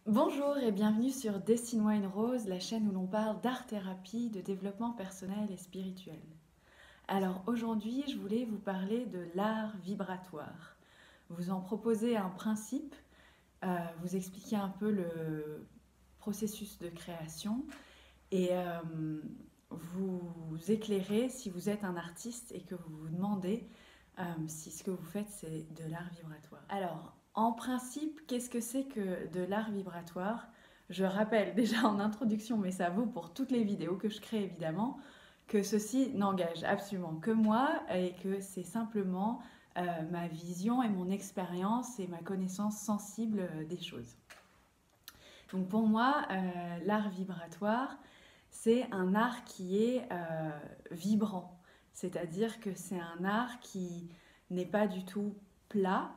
Bonjour et bienvenue sur Destine Wine Rose, la chaîne où l'on parle d'art-thérapie, de développement personnel et spirituel. Alors aujourd'hui, je voulais vous parler de l'art vibratoire. Vous en proposer un principe, vous expliquer un peu le processus de création et vous éclairer si vous êtes un artiste et que vous vous demandez si ce que vous faites c'est de l'art vibratoire. Alors, en principe, qu'est-ce que c'est que de l'art vibratoire? Je rappelle déjà en introduction, mais ça vaut pour toutes les vidéos que je crée évidemment, que ceci n'engage absolument que moi et que c'est simplement ma vision et mon expérience et ma connaissance sensible des choses. Donc pour moi, l'art vibratoire, c'est un art qui est vibrant. C'est-à-dire que c'est un art qui n'est pas du tout plat.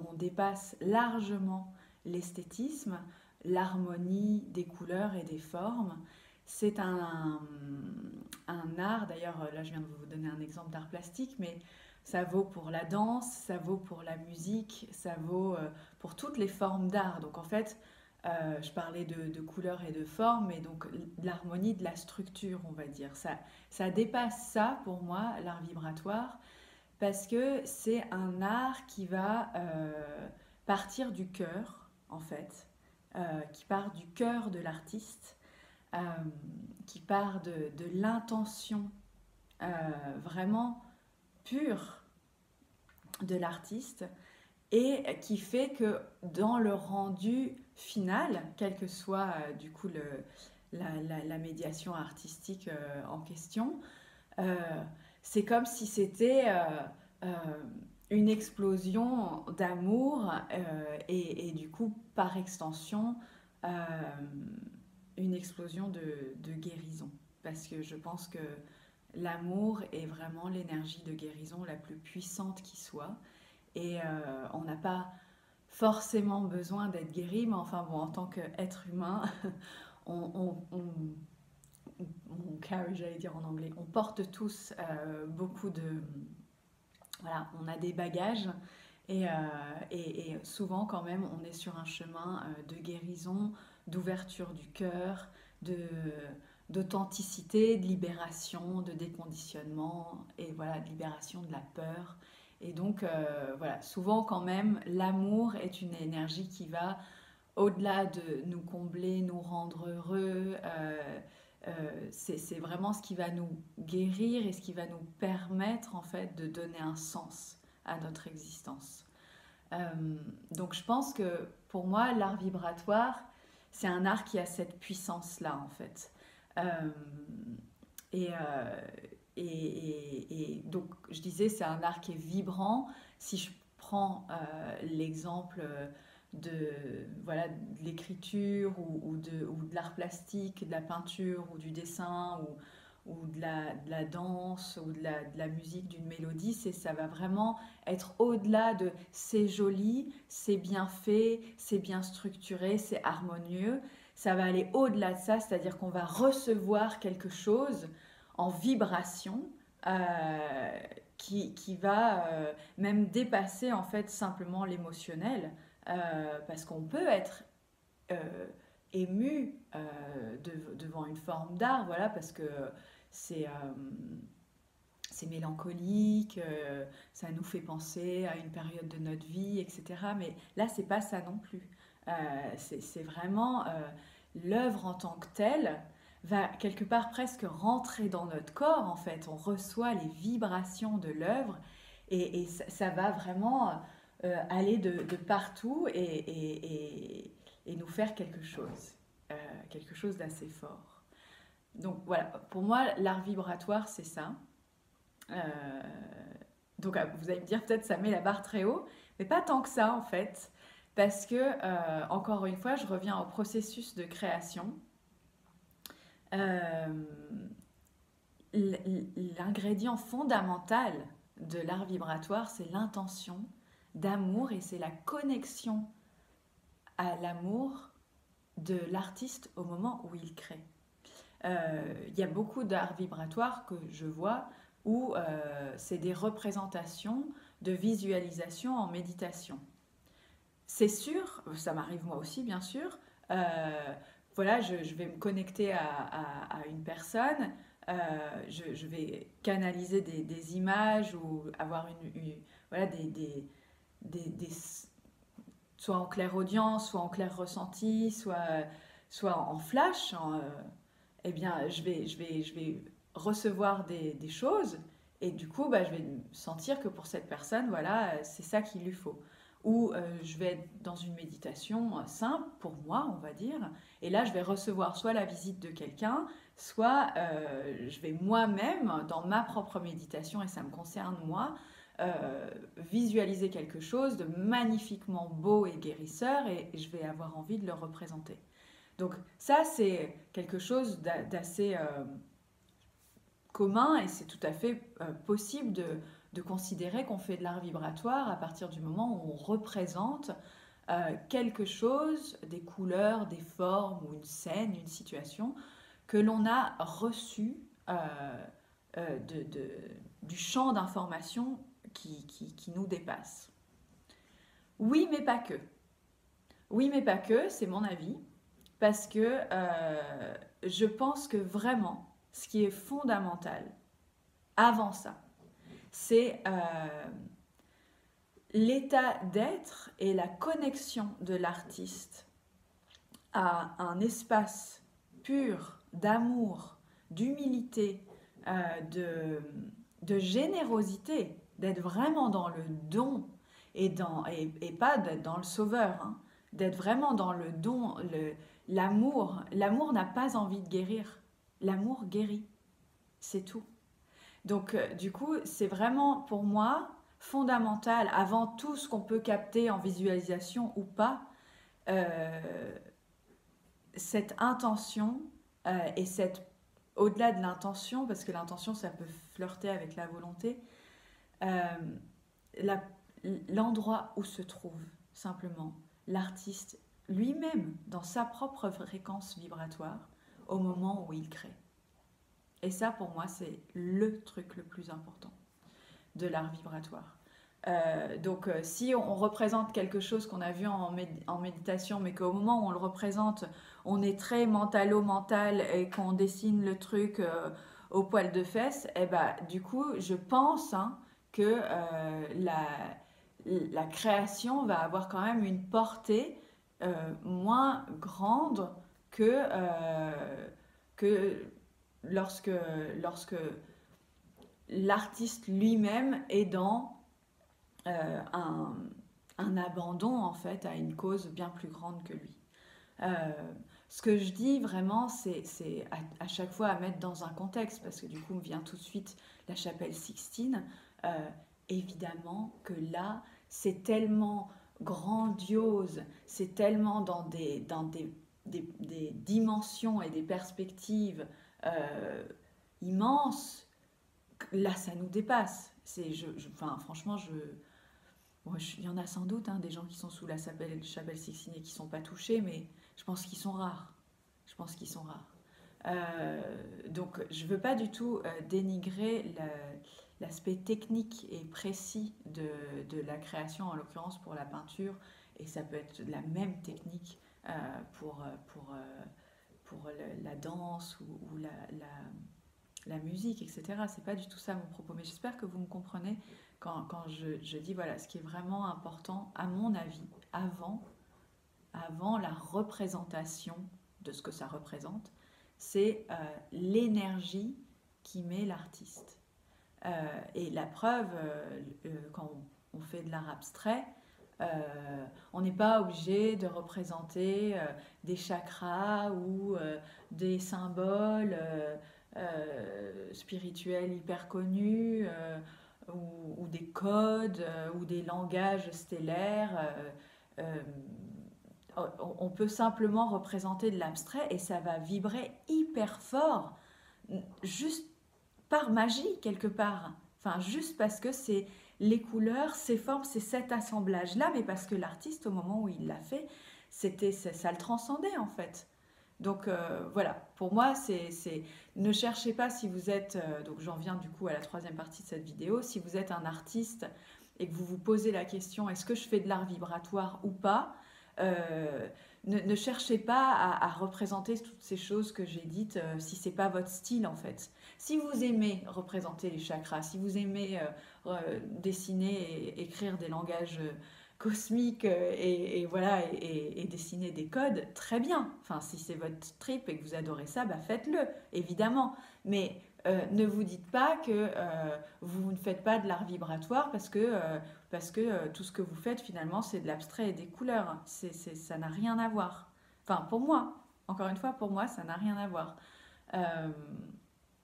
On dépasse largement l'esthétisme, l'harmonie des couleurs et des formes. C'est un art, d'ailleurs là je viens de vous donner un exemple d'art plastique, mais ça vaut pour la danse, ça vaut pour la musique, ça vaut pour toutes les formes d'art. Donc en fait, je parlais de couleurs et de formes, et donc de l'harmonie, de la structure, on va dire. Ça dépasse ça pour moi, l'art vibratoire, parce que c'est un art qui va partir du cœur, en fait, qui part du cœur de l'artiste, euh, qui part de l'intention vraiment pure de l'artiste et qui fait que dans le rendu final, quelle que soit du coup la médiation artistique en question, euh, c'est comme si c'était euh, une explosion d'amour et du coup par extension euh, une explosion de guérison. Parce que je pense que l'amour est vraiment l'énergie de guérison la plus puissante qui soit. Et on n'a pas forcément besoin d'être guéri, mais enfin bon, en tant qu'être humain, on carry, j'allais dire en anglais, on porte tous beaucoup de... Voilà, on a des bagages et souvent quand même on est sur un chemin de guérison, d'ouverture du cœur, de, d'authenticité, de libération, de déconditionnement et voilà, de libération de la peur. Et donc voilà, souvent quand même l'amour est une énergie qui va au-delà de nous combler, nous rendre heureux. C'est vraiment ce qui va nous guérir et ce qui va nous permettre en fait de donner un sens à notre existence. Donc je pense que pour moi, l'art vibratoire, c'est un art qui a cette puissance-là en fait. Euh, et, euh, et donc je disais, c'est un art qui est vibrant. Si je prends l'exemple de, voilà, de l'écriture ou de l'art plastique, de la peinture ou du dessin ou de la danse ou de la musique, d'une mélodie, ça va vraiment être au-delà de c'est joli, c'est bien fait, c'est bien structuré, c'est harmonieux. Ça va aller au-delà de ça, c'est-à-dire qu'on va recevoir quelque chose en vibration euh, qui va même dépasser en fait simplement l'émotionnel, parce qu'on peut être euh, ému devant une forme d'art, voilà, parce que c'est c'est mélancolique, ça nous fait penser à une période de notre vie, etc. Mais là, c'est pas ça non plus. C'est vraiment l'œuvre en tant que telle va quelque part presque rentrer dans notre corps. En fait, on reçoit les vibrations de l'œuvre et ça va vraiment aller de partout et nous faire quelque chose d'assez fort. Donc voilà, pour moi, l'art vibratoire, c'est ça. Euh, donc vous allez me dire peut-être ça met la barre très haut, mais pas tant que ça en fait, parce que encore une fois, je reviens au processus de création. Euh, L'ingrédient fondamental de l'art vibratoire, c'est l'intention d'amour et c'est la connexion à l'amour de l'artiste au moment où il crée. Il y a beaucoup d'art vibratoire que je vois où c'est des représentations de visualisation en méditation. C'est sûr, ça m'arrive moi aussi bien sûr, Voilà, je vais me connecter à une personne, je vais canaliser des images ou avoir voilà, des, soit en clair audience, soit en clair ressenti, soit en flash. Eh bien, je vais recevoir des choses et du coup, bah, je vais sentir que pour cette personne, voilà, c'est ça qu'il lui faut. Ou je vais être dans une méditation simple, pour moi, on va dire, et là, je vais recevoir soit la visite de quelqu'un, soit je vais moi-même, dans ma propre méditation, et ça me concerne moi, visualiser quelque chose de magnifiquement beau et guérisseur, et je vais avoir envie de le représenter. Donc ça, c'est quelque chose d'assez commun et c'est tout à fait possible de considérer qu'on fait de l'art vibratoire à partir du moment où on représente quelque chose, des couleurs, des formes ou une scène, une situation que l'on a reçu du champ d'information qui nous dépasse. Oui, mais pas que. Oui, mais pas que, c'est mon avis. Parce que je pense que vraiment, ce qui est fondamental avant ça, c'est l'état d'être et la connexion de l'artiste à un espace pur d'amour, d'humilité, de générosité, d'être vraiment dans le don et pas d'être dans le sauveur, hein, d'être vraiment dans le don, l'amour. L'amour n'a pas envie de guérir. L'amour guérit. C'est tout. Donc, du coup, c'est vraiment pour moi fondamental, avant tout ce qu'on peut capter en visualisation ou pas, euh, cette intention et au-delà de l'intention, parce que l'intention, ça peut flirter avec la volonté, euh, la- l'endroit où se trouve simplement l'artiste lui-même dans sa propre fréquence vibratoire au moment où il crée. Et ça, pour moi, c'est le truc le plus important de l'art vibratoire. Donc, si on représente quelque chose qu'on a vu en méditation, mais qu'au moment où on le représente, on est très mentalo-mental et qu'on dessine le truc au poil de fesse, et bah, du coup, je pense hein, que la création va avoir quand même une portée moins grande que lorsque l'artiste lui-même est dans euh, un, un abandon en fait à une cause bien plus grande que lui. Euh, ce que je dis vraiment, c'est à chaque fois à mettre dans un contexte, parce que du coup, me vient tout de suite la chapelle Sixtine. Euh, Évidemment que là, c'est tellement grandiose, c'est tellement des dimensions et des perspectives immenses. Là, ça nous dépasse. Enfin, franchement, il y en a sans doute hein, des gens qui sont sous la chapelle Sixtine et qui ne sont pas touchés, mais je pense qu'ils sont rares. Je pense qu'ils sont rares. Donc, je ne veux pas du tout dénigrer l'aspect technique et précis de la création, en l'occurrence pour la peinture, et ça peut être la même technique pour, pour, pour la danse ou la musique, etc. C'est pas du tout ça mon propos, mais j'espère que vous me comprenez quand je dis voilà, ce qui est vraiment important, à mon avis, avant la représentation de ce que ça représente, c'est l'énergie qui met l'artiste. Et la preuve, quand on fait de l'art abstrait, on n'est pas obligé de représenter des chakras ou des symboles spirituels hyper connus ou des codes ou des langages stellaires. On peut simplement représenter de l'abstrait et ça va vibrer hyper fort, juste par magie quelque part. Enfin, juste parce que c'est les couleurs, ces formes, c'est cet assemblage-là, mais parce que l'artiste, au moment où il l'a fait, ça le transcendait en fait. Donc voilà, pour moi, ne cherchez pas si vous êtes, donc j'en viens du coup à la troisième partie de cette vidéo, si vous êtes un artiste et que vous vous posez la question, est-ce que je fais de l'art vibratoire ou pas, euh, ne cherchez pas à représenter toutes ces choses que j'ai dites si c'est pas votre style en fait. Si vous aimez représenter les chakras, si vous aimez dessiner et écrire des langages cosmiques et voilà et dessiner des codes, très bien. Enfin, si c'est votre trip et que vous adorez ça, bah faites-le, évidemment. Mais ne vous dites pas que vous ne faites pas de l'art vibratoire parce que tout ce que vous faites finalement c'est de l'abstrait et des couleurs. Ça n'a rien à voir. Enfin, pour moi, encore une fois, pour moi, ça n'a rien à voir. Euh,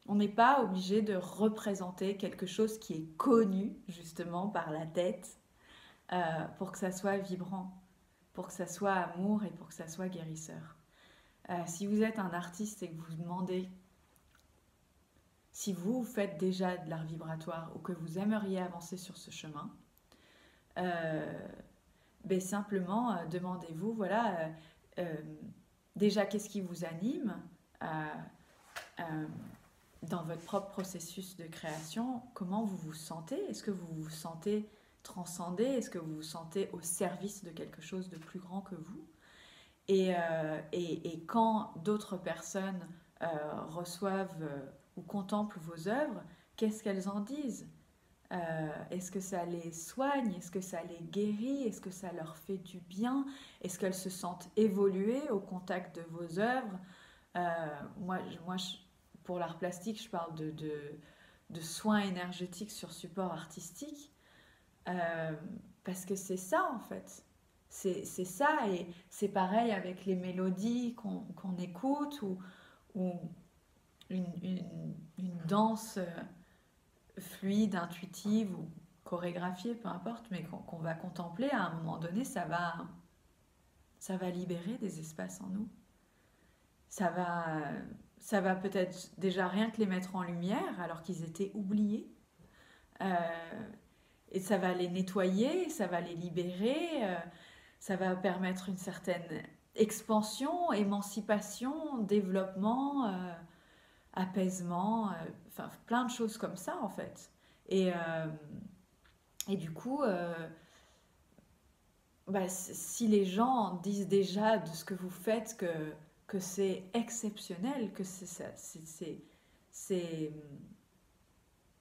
on n'est pas obligé de représenter quelque chose qui est connu justement par la tête pour que ça soit vibrant, pour que ça soit amour et pour que ça soit guérisseur. Si vous êtes un artiste et que vous vous demandez si vous faites déjà de l'art vibratoire ou que vous aimeriez avancer sur ce chemin, euh, ben simplement demandez-vous, voilà, euh, déjà qu'est-ce qui vous anime euh, dans votre propre processus de création, comment vous vous sentez? Est-ce que vous vous sentez transcendé? Est-ce que vous vous sentez au service de quelque chose de plus grand que vous? Et quand d'autres personnes reçoivent ou contemplent vos œuvres, qu'est-ce qu'elles en disent? Est-ce que ça les soigne? Est-ce que ça les guérit? Est-ce que ça leur fait du bien? Est-ce qu'elles se sentent évoluer au contact de vos œuvres? Moi, pour l'art plastique, je parle de soins énergétiques sur support artistique, euh, parce que c'est ça en fait. C'est ça, et c'est pareil avec les mélodies qu'on écoute ou une danse fluide, intuitive ou chorégraphiée, peu importe, mais qu'on va contempler, à un moment donné, ça va libérer des espaces en nous. Ça va, ça va peut-être déjà rien que les mettre en lumière alors qu'ils étaient oubliés. Euh, et ça va les nettoyer, ça va les libérer, ça va permettre une certaine expansion, émancipation, développement, apaisement, enfin plein de choses comme ça en fait. Et, euh, et du coup, bah, si les gens disent déjà de ce que vous faites que c'est exceptionnel, que c'est,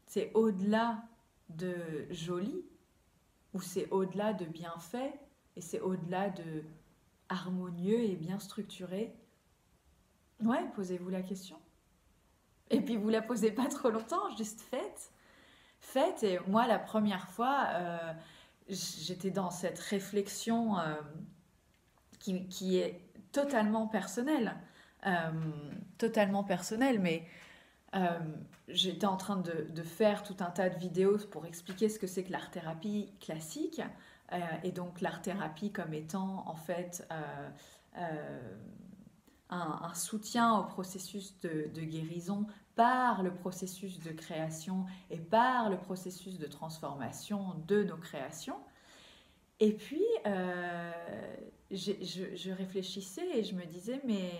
c'est au-delà de joli, ou c'est au-delà de bien fait, et c'est au-delà de harmonieux et bien structuré, ouais, posez-vous la question. Et puis vous la posez pas trop longtemps, juste faites. Faites, et moi la première fois, j'étais dans cette réflexion qui est totalement personnelle. Euh, Totalement personnelle, mais euh, j'étais en train de faire tout un tas de vidéos pour expliquer ce que c'est que l'art-thérapie classique, et donc l'art-thérapie comme étant en fait euh, un soutien au processus de guérison par le processus de création et par le processus de transformation de nos créations. Et puis, je réfléchissais et je me disais, mais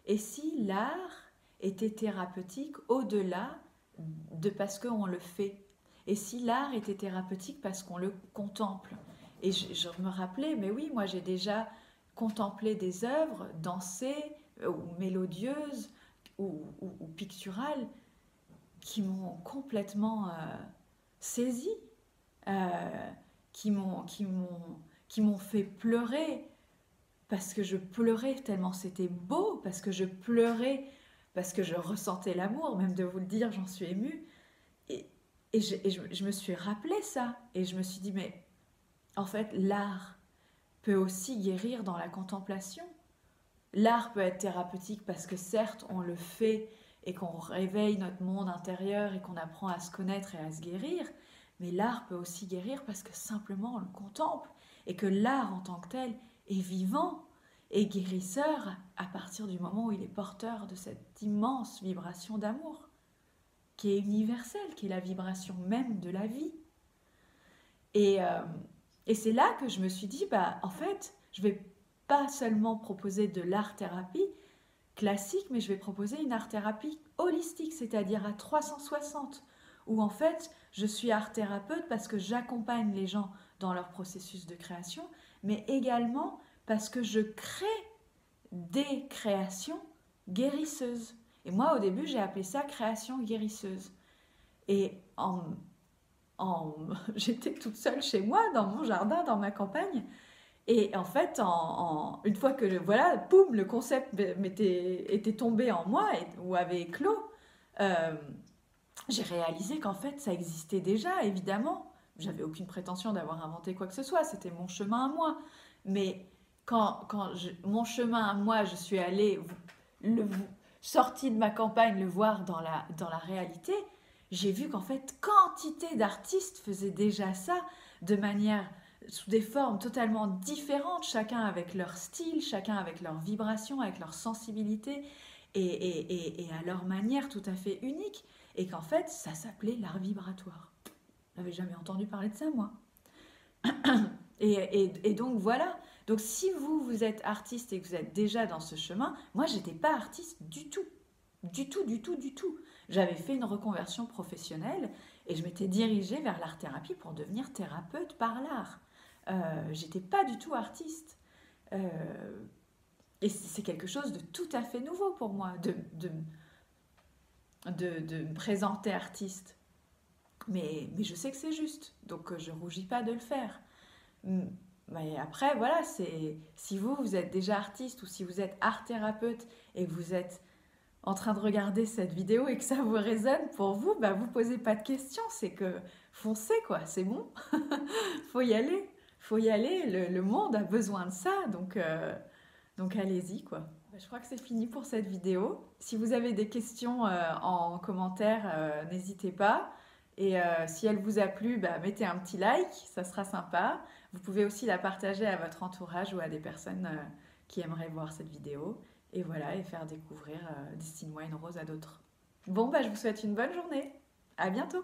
et si l'art était thérapeutique au-delà de parce qu'on le fait? Et si l'art était thérapeutique parce qu'on le contemple? Et je me rappelais, mais oui, moi j'ai déjà contemplé des œuvres dansées ou mélodieuses ou picturales qui m'ont complètement saisie, euh, qui m'ont qui m'ont qui m'ont fait pleurer parce que je pleurais tellement c'était beau, parce que je pleurais parce que je ressentais l'amour, même de vous le dire, j'en suis émue. Et, je me suis rappelé ça, et je me suis dit, mais en fait, l'art peut aussi guérir dans la contemplation. L'art peut être thérapeutique parce que certes, on le fait et qu'on réveille notre monde intérieur et qu'on apprend à se connaître et à se guérir, mais l'art peut aussi guérir parce que simplement on le contemple et que l'art en tant que tel est vivant et guérisseur à partir du moment où il est porteur de cette immense vibration d'amour qui est universelle, qui est la vibration même de la vie. Et, euh, et c'est là que je me suis dit, bah, en fait, je vais pas seulement proposer de l'art-thérapie classique, mais je vais proposer une art-thérapie holistique, c'est-à-dire à 360, où en fait, je suis art-thérapeute parce que j'accompagne les gens dans leur processus de création, mais également parce que je crée des créations guérisseuses. Et moi, au début, j'ai appelé ça création guérisseuse. Et j'étais toute seule chez moi, dans mon jardin, dans ma campagne. Et en fait, une fois que voilà, poum, le concept était tombé en moi ou avait éclos, euh, j'ai réalisé qu'en fait, ça existait déjà, évidemment. J'avais aucune prétention d'avoir inventé quoi que ce soit, c'était mon chemin à moi. Mais mon chemin à moi, je suis allée sortie de ma campagne, le voir dans la réalité, j'ai vu qu'en fait, quantité d'artistes faisaient déjà ça de manière sous des formes totalement différentes, chacun avec leur style, chacun avec leur vibration, avec leur sensibilité et à leur manière tout à fait unique. Et qu'en fait, ça s'appelait l'art vibratoire. Je n'avais jamais entendu parler de ça, moi. Et donc voilà. Donc si vous êtes artiste et que vous êtes déjà dans ce chemin, moi, j'étais pas artiste du tout. Du tout, du tout, du tout. J'avais fait une reconversion professionnelle et je m'étais dirigée vers l'art-thérapie pour devenir thérapeute par l'art. J'étais pas du tout artiste. Et c'est quelque chose de tout à fait nouveau pour moi, de me présenter artiste. Mais je sais que c'est juste, donc je rougis pas de le faire. Mais après, voilà, si vous êtes déjà artiste ou si vous êtes art-thérapeute et que vous êtes en train de regarder cette vidéo et que ça vous résonne pour vous, bah vous posez pas de questions, c'est que foncez quoi, c'est bon, faut y aller, faut y aller, le monde a besoin de ça, donc allez-y quoi. Je crois que c'est fini pour cette vidéo. Si vous avez des questions en commentaire, n'hésitez pas. Et si elle vous a plu, bah, mettez un petit like, ça sera sympa. Vous pouvez aussi la partager à votre entourage ou à des personnes qui aimeraient voir cette vidéo. Et voilà, et faire découvrir Destine-moi une rose à d'autres. Bon, bah, je vous souhaite une bonne journée. À bientôt!